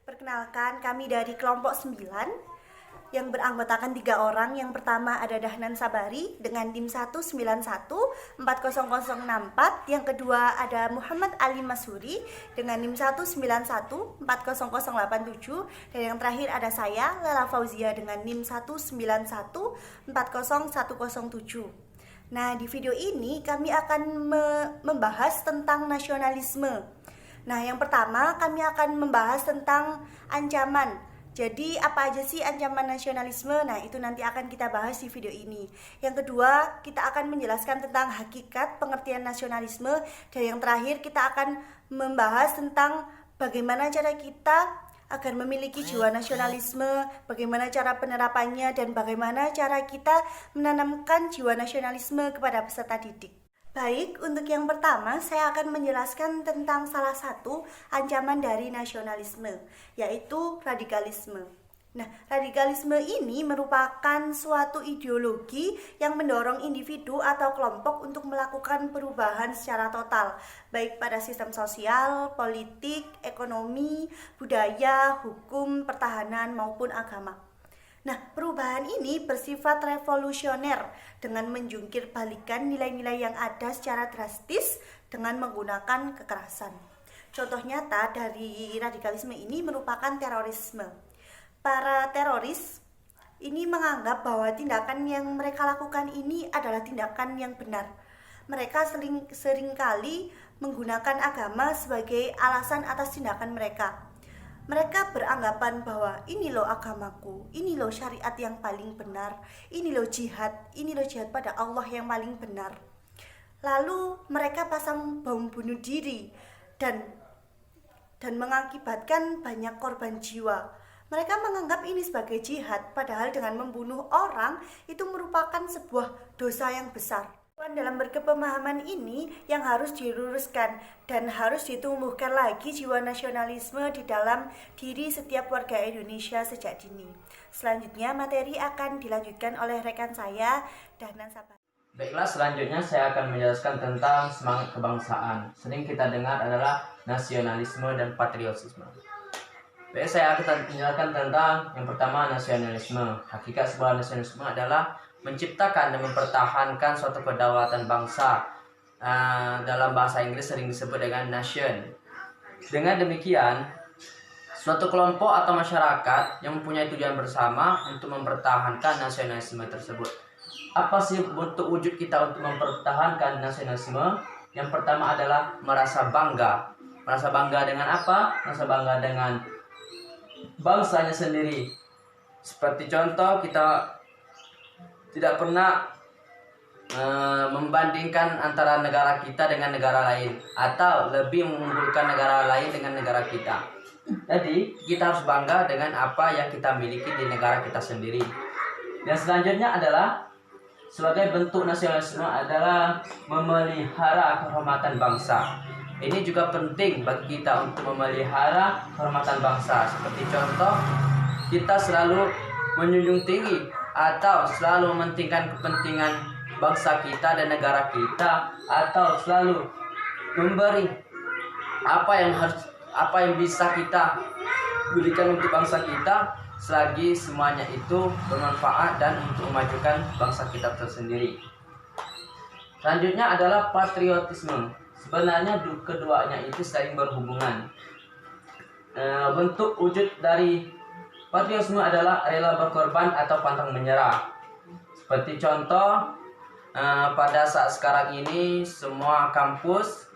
Perkenalkan, kami dari kelompok 9 yang beranggotakan 3 orang. Yang pertama ada Dahnan Sabari dengan NIM 1914064. Yang kedua ada Muhammad Ali Masuri dengan NIM 1914087. Dan yang terakhir ada saya, Lela Fauzia, dengan NIM 191401007. Nah, di video ini kami akan membahas tentang nasionalisme. Nah, yang pertama kami akan membahas tentang ancaman. Jadi, apa aja sih ancaman nasionalisme? Nah, itu nanti akan kita bahas di video ini. Yang kedua, kita akan menjelaskan tentang hakikat pengertian nasionalisme. Dan yang terakhir, kita akan membahas tentang bagaimana cara kita agar memiliki jiwa nasionalisme, bagaimana cara penerapannya, dan bagaimana cara kita menanamkan jiwa nasionalisme kepada peserta didik. Baik, untuk yang pertama saya akan menjelaskan tentang salah satu ancaman dari nasionalisme, yaitu radikalisme. Nah, radikalisme ini merupakan suatu ideologi yang mendorong individu atau kelompok untuk melakukan perubahan secara total, baik pada sistem sosial, politik, ekonomi, budaya, hukum, pertahanan, maupun agama. Nah, perubahan ini bersifat revolusioner dengan menjungkir balikan nilai-nilai yang ada secara drastis dengan menggunakan kekerasan. Contoh nyata dari radikalisme ini merupakan terorisme. Para teroris ini menganggap bahwa tindakan yang mereka lakukan ini adalah tindakan yang benar. Mereka seringkali menggunakan agama sebagai alasan atas tindakan mereka. Mereka beranggapan bahwa ini loh agamaku, ini loh syariat yang paling benar, ini loh jihad pada Allah yang paling benar. Lalu mereka pasang bom bunuh diri dan mengakibatkan banyak korban jiwa. Mereka menganggap ini sebagai jihad, padahal dengan membunuh orang itu merupakan sebuah dosa yang besar. Dalam berkepemahaman ini yang harus diluruskan dan harus ditumbuhkan lagi jiwa nasionalisme di dalam diri setiap warga Indonesia sejak dini. Selanjutnya materi akan dilanjutkan oleh rekan saya, Dahnan Sabari. Baiklah, selanjutnya saya akan menjelaskan tentang semangat kebangsaan. Sering kita dengar adalah nasionalisme dan patriotisme. Baik, saya akan menjelaskan tentang yang pertama, nasionalisme. Hakikat sebuah nasionalisme adalah menciptakan dan mempertahankan suatu kedaulatan bangsa. Dalam bahasa Inggris sering disebut dengan nation. Dengan demikian, suatu kelompok atau masyarakat yang mempunyai tujuan bersama untuk mempertahankan nasionalisme tersebut. Apa sih bentuk wujud kita untuk mempertahankan nasionalisme? Yang pertama adalah merasa bangga. Merasa bangga dengan apa? Merasa bangga dengan bangsanya sendiri. Seperti contoh, kita tidak pernah membandingkan antara negara kita dengan negara lain, atau lebih mengunggulkan negara lain dengan negara kita. Jadi kita harus bangga dengan apa yang kita miliki di negara kita sendiri. Dan selanjutnya adalah sebagai bentuk nasionalisme adalah memelihara kehormatan bangsa. Ini juga penting bagi kita untuk memelihara kehormatan bangsa. Seperti contoh, kita selalu menjunjung tinggi atau selalu mementingkan kepentingan bangsa kita dan negara kita, atau selalu memberi apa yang bisa kita berikan untuk bangsa kita, selagi semuanya itu bermanfaat dan untuk memajukan bangsa kita tersendiri. Selanjutnya adalah patriotisme. Sebenarnya keduanya itu saling berhubungan. Bentuk wujud dari patriotisme adalah rela berkorban atau pantang menyerah. Seperti contoh, pada saat sekarang ini semua kampus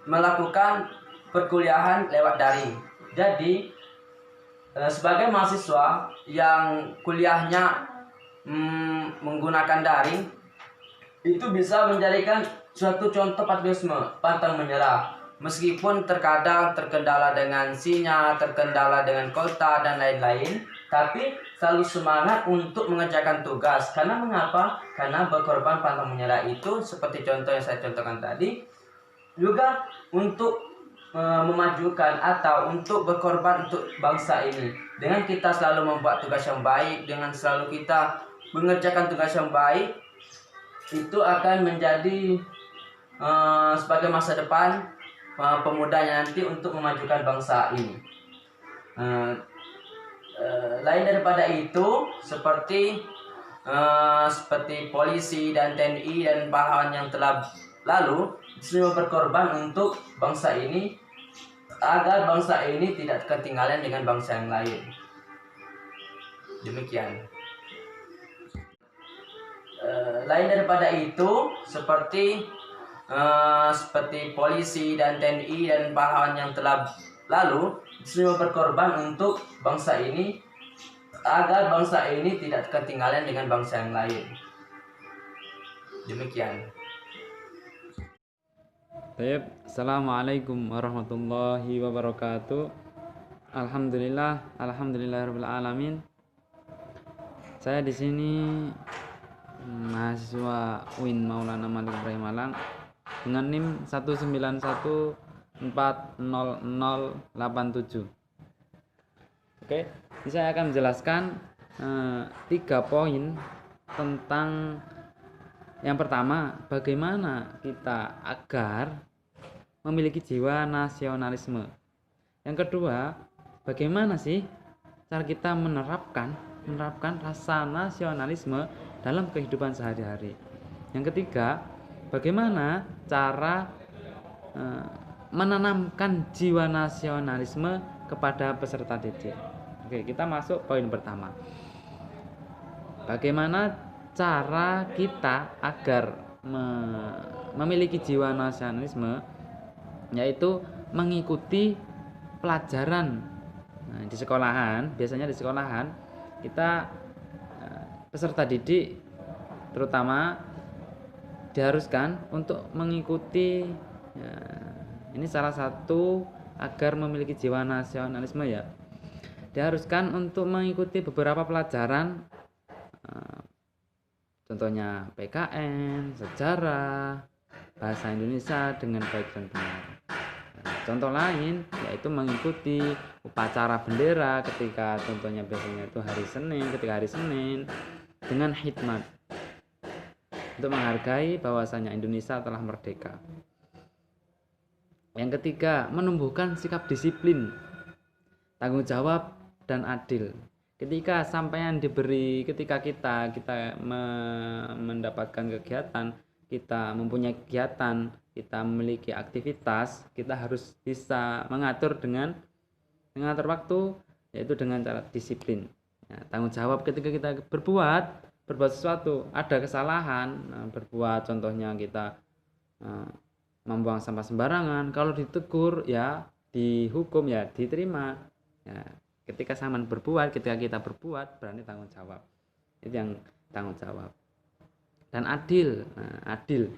melakukan perkuliahan lewat daring. Jadi sebagai mahasiswa yang kuliahnya menggunakan daring, itu bisa menjadikan suatu contoh patriotisme, pantang menyerah. Meskipun terkadang terkendala dengan sinyal, terkendala dengan kota dan lain-lain, tapi selalu semangat untuk mengerjakan tugas. Karena mengapa? Karena berkorban pantang menyerah itu seperti contoh yang saya contohkan tadi, juga untuk memajukan atau untuk berkorban untuk bangsa ini. Dengan kita selalu membuat tugas yang baik, dengan selalu kita mengerjakan tugas yang baik, itu akan menjadi sebagai masa depan pemudanya nanti untuk memajukan bangsa ini. Eh, Lain daripada itu, seperti polisi dan TNI dan pahlawan yang telah lalu semua berkorban untuk bangsa ini, agar bangsa ini tidak ketinggalan dengan bangsa yang lain. Demikian. Lain daripada itu, seperti polisi dan TNI dan pahlawan yang telah lalu semua berkorban untuk bangsa ini, agar bangsa ini tidak ketinggalan dengan bangsa yang lain. Demikian. Baik, Assalamualaikum warahmatullahi wabarakatuh. Alhamdulillahirabbil alamin. Saya di sini mahasiswa UIN Maulana Malik Ibrahim Malang dengan NIM 191400087. Oke, ini saya akan menjelaskan 3 poin tentang yang pertama, bagaimana kita agar memiliki jiwa nasionalisme. Yang kedua, bagaimana sih cara kita menerapkan rasa nasionalisme dalam kehidupan sehari-hari. Yang ketiga, bagaimana cara menanamkan jiwa nasionalisme kepada peserta didik. Oke, kita masuk poin pertama. Bagaimana cara kita agar memiliki jiwa nasionalisme, yaitu mengikuti pelajaran di sekolahan. Biasanya di sekolahan kita peserta didik terutama diharuskan untuk mengikuti, ini salah satu agar memiliki jiwa nasionalisme ya, diharuskan untuk mengikuti beberapa pelajaran, contohnya PKN, sejarah, bahasa Indonesia dengan baik dan benar. Contoh lain yaitu mengikuti upacara bendera ketika contohnya biasanya itu ketika hari Senin dengan hikmat untuk menghargai bahwasanya Indonesia telah merdeka. Yang ketiga, menumbuhkan sikap disiplin, tanggung jawab dan adil. Ketika kita mendapatkan kegiatan, kita mempunyai kegiatan, kita memiliki aktivitas, kita harus bisa mengatur waktu, yaitu dengan cara disiplin. Tanggung jawab ketika kita berbuat sesuatu, ada kesalahan, contohnya kita membuang sampah sembarangan, kalau ditegur ya dihukum, ya diterima. Ketika kita berbuat berani tanggung jawab. Itu yang tanggung jawab. Dan adil. Adil.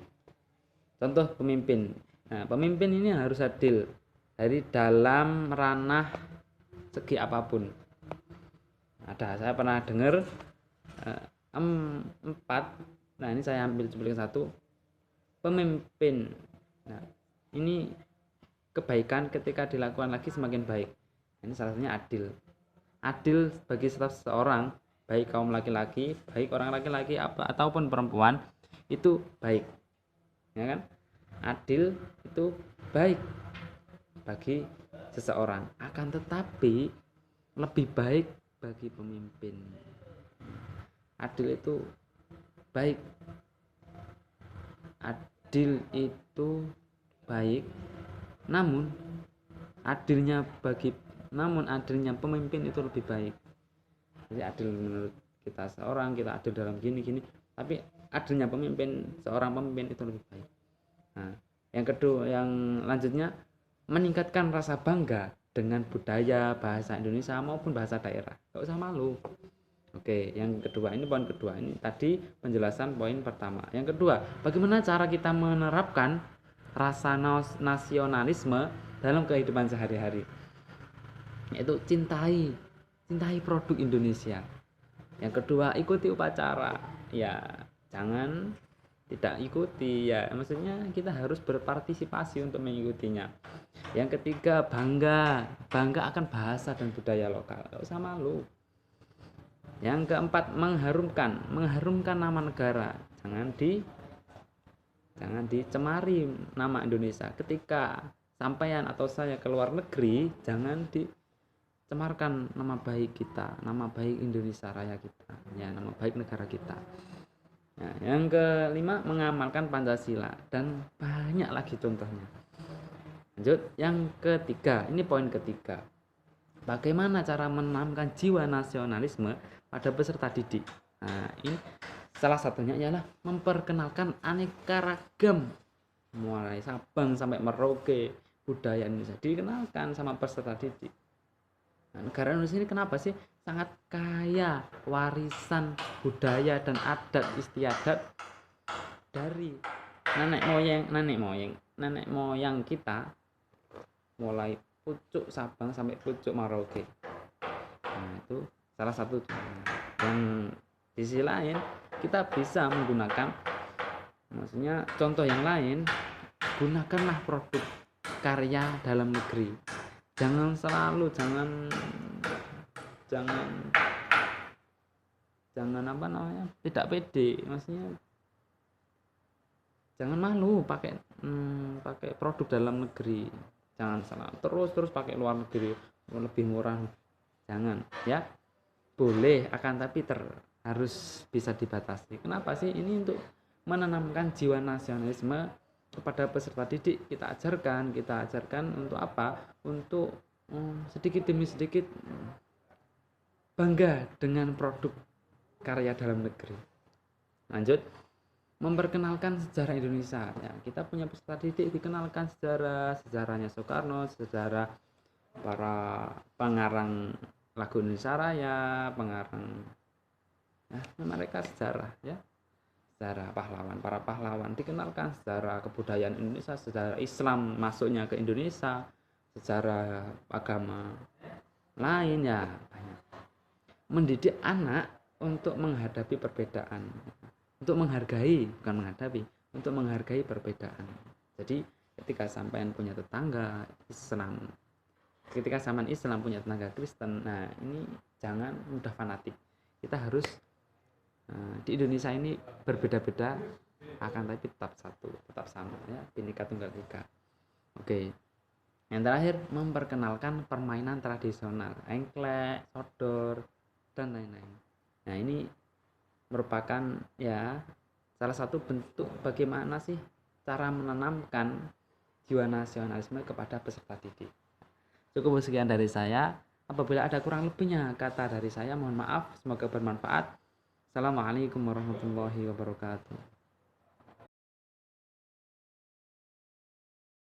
Contoh pemimpin. Pemimpin ini harus adil dari dalam ranah segi apapun. Saya pernah dengar 4. Ini saya ambil cuplikan 1. Pemimpin. Ini kebaikan ketika dilakukan lagi semakin baik. Ini salah satunya adil. Adil bagi setiap seseorang, baik kaum laki-laki, baik orang laki-laki ataupun perempuan, itu baik. Ya kan? Adil itu baik bagi seseorang, akan tetapi lebih baik bagi pemimpin. Adil itu baik. Adil itu baik, namun adilnya pemimpin itu lebih baik. Jadi adil menurut kita adil dalam gini, tapi adilnya seorang pemimpin itu lebih baik. Yang kedua, yang lanjutnya, meningkatkan rasa bangga dengan budaya, bahasa Indonesia maupun bahasa daerah. Gak usah malu. Oke, yang kedua, ini poin kedua. Ini tadi penjelasan poin pertama. Yang kedua, bagaimana cara kita menerapkan rasa nasionalisme dalam kehidupan sehari-hari, yaitu cintai produk Indonesia. Yang kedua, ikuti upacara. Ya, jangan tidak ikuti, ya maksudnya kita harus berpartisipasi untuk mengikutinya. Yang ketiga, bangga akan bahasa dan budaya lokal. Gak usah malu. Yang keempat, mengharumkan nama negara. Jangan dicemari nama Indonesia. Ketika sampean atau saya ke luar negeri, jangan cemarkan nama baik kita, nama baik Indonesia Raya kita, ya, nama baik negara kita. Nah, yang kelima, mengamalkan Pancasila, dan banyak lagi contohnya. Lanjut, yang ketiga, ini poin ketiga. Bagaimana cara menanamkan jiwa nasionalisme pada peserta didik? Nah, ini salah satunya ialah memperkenalkan aneka ragam mulai Sabang sampai Merauke budaya Indonesia dikenalkan sama peserta didik. Nah, negara Indonesia ini kenapa sih sangat kaya warisan budaya dan adat istiadat dari nenek moyang kita, mulai pucuk Sabang sampai pucuk Merauke. Nah, itu salah satu. Yang di sisi lain kita bisa menggunakan, maksudnya contoh yang lain, gunakanlah produk karya dalam negeri. Jangan tidak pede, maksudnya jangan malu pakai produk dalam negeri. Jangan salah terus pakai luar negeri lebih murah, jangan, ya. Boleh, akan tapi harus bisa dibatasi. Kenapa sih? Ini untuk menanamkan jiwa nasionalisme kepada peserta didik. Kita ajarkan untuk apa? Untuk sedikit demi sedikit bangga dengan produk karya dalam negeri. Lanjut, memperkenalkan sejarah Indonesia. Ya, kita punya peserta didik dikenalkan sejarahnya Soekarno, sejarah para pengarang lagu Indonesia Raya, pengarang, mereka sejarah, ya, sejarah para pahlawan dikenalkan, sejarah kebudayaan Indonesia, sejarah Islam masuknya ke Indonesia, sejarah agama lain, ya, banyak. Mendidik anak untuk menghadapi perbedaan, untuk menghargai, bukan menghadapi, untuk menghargai perbedaan. Jadi ketika sampean punya tetangga Islam, ketika sampean Islam punya tetangga Kristen, nah ini jangan mudah fanatik. Kita harus di Indonesia ini berbeda-beda, akan tapi tetap satu, tetap sama, ya, Bhinneka Tunggal Ika. Oke. Yang terakhir, memperkenalkan permainan tradisional, engklek, sodor, dan lain-lain. Nah, ini merupakan, ya, salah satu bentuk bagaimana sih cara menanamkan jiwa nasionalisme kepada peserta didik. Cukup sekian dari saya. Apabila ada kurang lebihnya kata dari saya, mohon maaf. Semoga bermanfaat. Assalamualaikum warahmatullahi wabarakatuh.